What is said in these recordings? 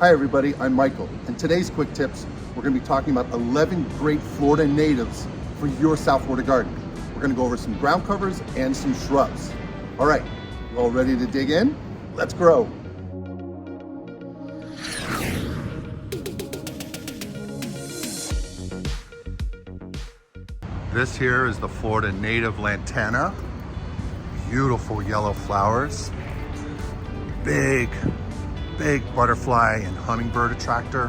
Hi everybody, I'm Michael. In today's quick tips, we're going to be talking about 11 great Florida natives for your South Florida garden. We're going to go over some ground covers and some shrubs. All right, you all ready to dig in? Let's grow. This here is the Florida native Lantana. Beautiful yellow flowers. Big butterfly and hummingbird attractor.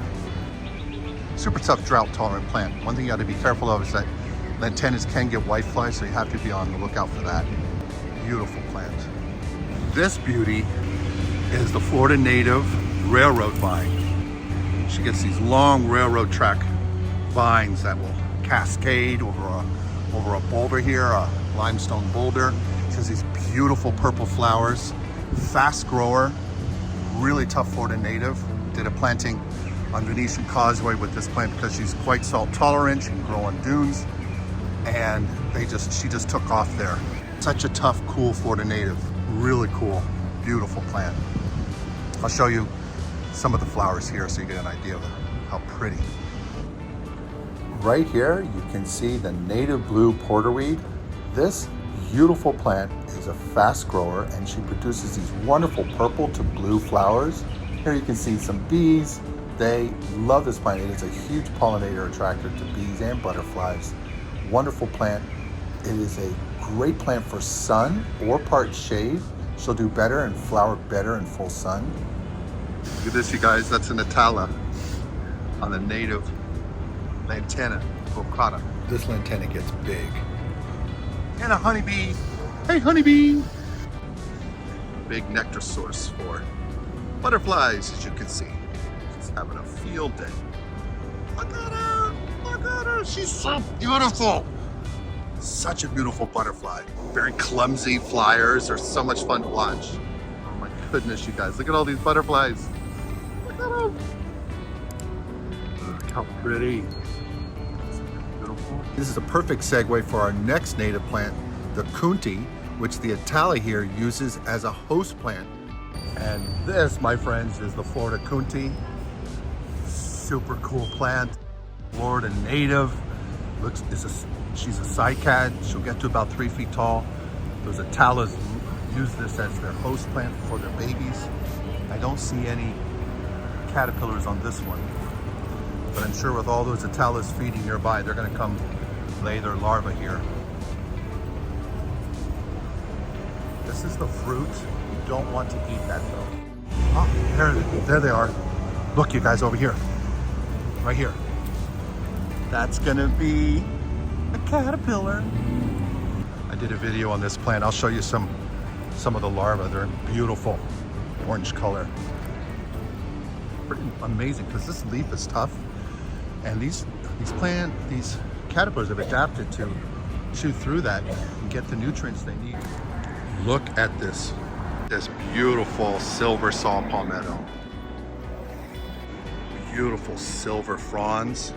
Super tough drought-tolerant plant. One thing you got to be careful of is that lantanas can get whitefly, so you have to be on the lookout for that. Beautiful plant. This beauty is the Florida native railroad vine. She gets these long railroad track vines that will cascade over a boulder here, a limestone boulder. She has these beautiful purple flowers. Fast grower. Really tough Florida native. Did a planting on Venetian Causeway with this plant because she's quite salt tolerant. She can grow on dunes, and she just took off there. Such a tough, cool Florida native. Really cool, beautiful plant. I'll show you some of the flowers here so you get an idea of how pretty. Right here, you can see the native blue porterweed. This beautiful plant is a fast grower, and she produces these wonderful purple to blue flowers. Here you can see some bees. They love this plant. It is a huge pollinator attractor to bees and butterflies. Wonderful plant. It is a great plant for sun or part shade. She'll do better and flower better in full sun. Look at this, you guys. That's an Atala on the native Lantana vocata. This Lantana gets big. And a honeybee. Hey, honeybee! Big nectar source for butterflies, as you can see. She's having a field day. Look at her! Look at her! She's so beautiful! Such a beautiful butterfly. Very clumsy flyers. They're so much fun to watch. Oh my goodness, you guys. Look at all these butterflies. Look at them! Look how pretty. This is a perfect segue for our next native plant, the Kunti, which the Atala here uses as a host plant. And this, my friends, is the Florida Kunti. Super cool plant. Florida native. She's a cycad. She'll get to about 3 feet tall. Those Atalas use this as their host plant for their babies. I don't see any caterpillars on this one, but I'm sure with all those Atalas feeding nearby, they're going to come lay their larvae here. This is the fruit. You don't want to eat that though. Oh, there they are. Look, you guys, over here. Right here. That's going to be a caterpillar. I did a video on this plant. I'll show you some of the larvae. They're beautiful orange color. Pretty amazing because this leaf is tough, and these caterpillars have adapted to chew through that and get the nutrients they need. Look at this beautiful silver saw palmetto. Beautiful silver fronds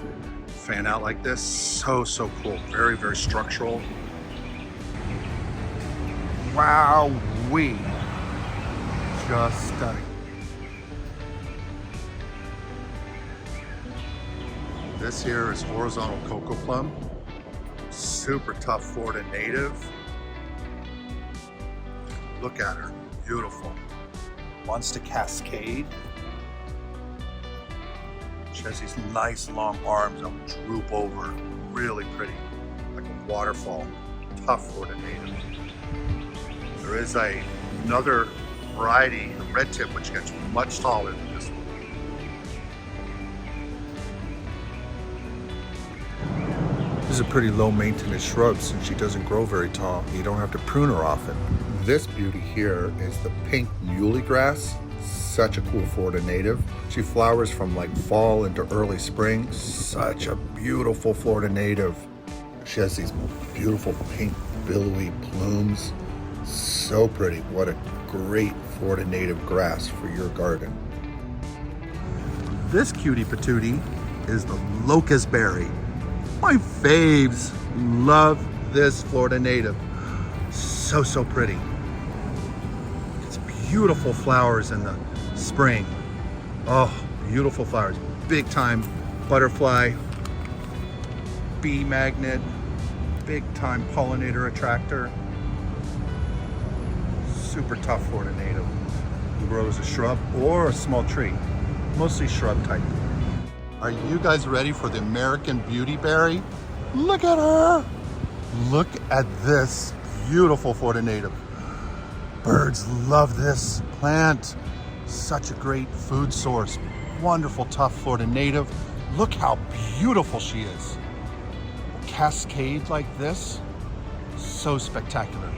fan out like this. So cool. Very structural. Wow-wee. Just stunning. This here is horizontal cocoa plum. Super tough Florida native. Look at her, beautiful. Wants to cascade. She has these nice long arms that will droop over. Really pretty, like a waterfall. Tough Florida native. There is another variety, the red tip, which gets much taller than this one. This is a pretty low maintenance shrub since she doesn't grow very tall. You don't have to prune her often. This beauty here is the pink Mulie grass. Such a cool Florida native. She flowers from like fall into early spring. Such a beautiful Florida native. She has these beautiful pink billowy plumes. So pretty. What a great Florida native grass for your garden. This cutie patootie is the Locust Berry. My faves. Love this Florida native. So pretty. It's beautiful flowers in the spring. Oh, Beautiful flowers, big time butterfly, bee magnet, big time pollinator attractor. Super tough Florida native who grows a shrub or a small tree, mostly shrub type. Are you guys ready for the American beauty berry? Look at her. Look at this beautiful Florida native. Birds love this plant. Such a great food source. Wonderful, tough Florida native. Look how beautiful she is. Cascade like this, so spectacular.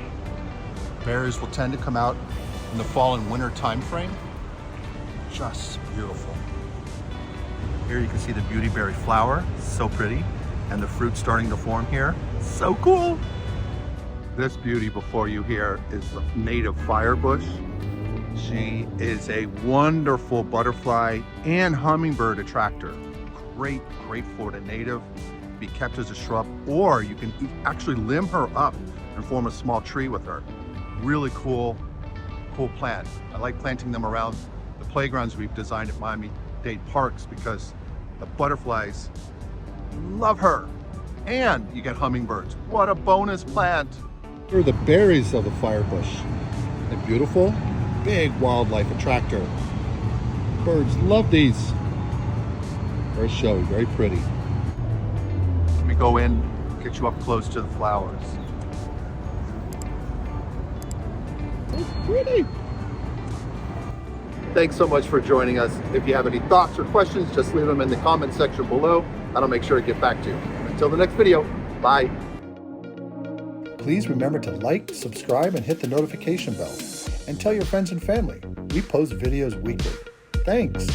Berries will tend to come out in the fall and winter time frame. Just beautiful. Here you can see the beauty berry flower, so pretty, and the fruit starting to form here. So cool. This beauty before you here is the native firebush. She is a wonderful butterfly and hummingbird attractor. Great Florida native. Be kept as a shrub, or you can actually limb her up and form a small tree with her. Really cool plant. I like planting them around the playgrounds we've designed at Miami-Dade parks because the butterflies love her, and you get hummingbirds. What a bonus plant. Here are the berries of the firebush. They're beautiful, big wildlife attractor. Birds love these. Very showy, very pretty. Let me go in, get you up close to the flowers. So pretty. Thanks so much for joining us. If you have any thoughts or questions, just leave them in the comment section below, and I'll make sure to get back to you. Until the next video, bye. Please remember to like, subscribe, and hit the notification bell. And tell your friends and family. We post videos weekly. Thanks.